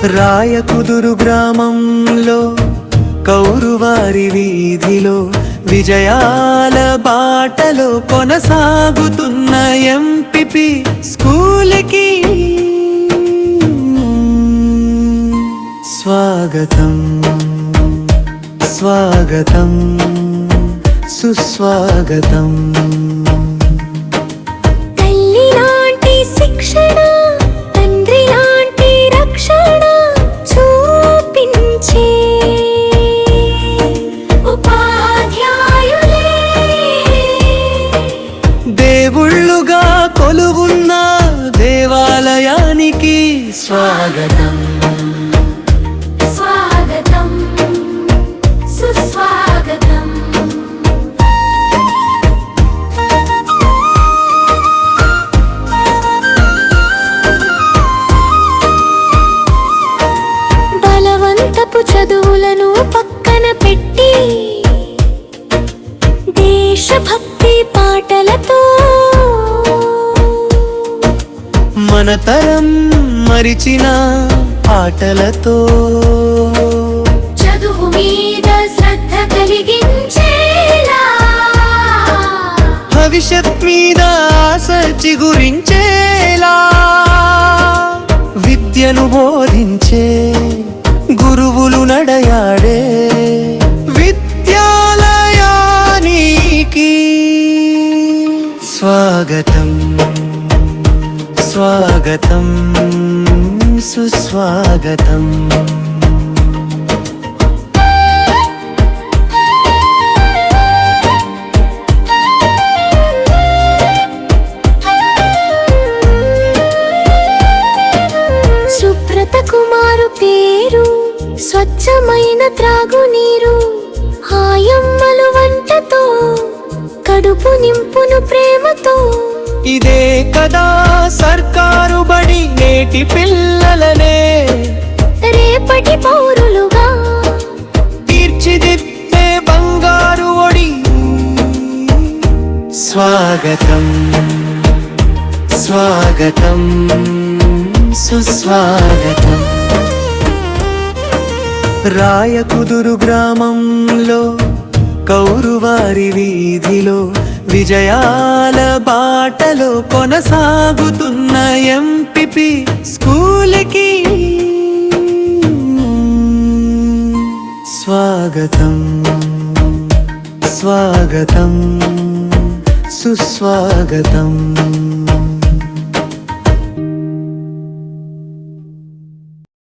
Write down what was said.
రాయకుదురు గ్రామంలో కౌరువారి వీధిలో విజయాల బాటలో కొనసాగుతున్న ఎంపీపీ స్కూలుకి స్వాగతం స్వాగతం సుస్వాగతం. తల్లి లాంటి శిక్షణ, తండ్రి లాంటి రక్షణ చూపించే ఉపాధ్యాయులే దేవుళ్ళుగా కొలువున్న దేవాలయానికి స్వాగతం స్వాగతం సుస్వాగతం. బలవంతపు చదువులను పక్కన పెట్టి దేశభక్తి పాటలతో మన తరం మరిచిన ఆటలతో చదువు మీద శ్రద్ధ కలిగించేలా భవిష్యత్ మీద ఆశ చిగురించేలా విద్యను బోధించే గురువులు నడయాడే విద్యాలయానికి స్వాగతం స్వాగతం సుస్వాగతం. సుబ్రత కుమారు పేరు, స్వచ్ఛమైన త్రాగునీరు, హాయమ్మలు వంటతో కడుపు నింపును ప్రేమతో. ఇదే కదా సర్కారు బడి నేటి పిల్లలనే రేపటి పౌరులుగా తీర్చిదిద్దే బంగారు ఒడి. స్వాగతం స్వాగతం సుస్వాగతం. రాయకుదురు గ్రామంలో కౌరువారి వీధిలో విజయాల బాటలో కొనసాగుతున్న ఎంపీపీ స్కూలుకి స్వాగతం స్వాగతం సుస్వాగతం.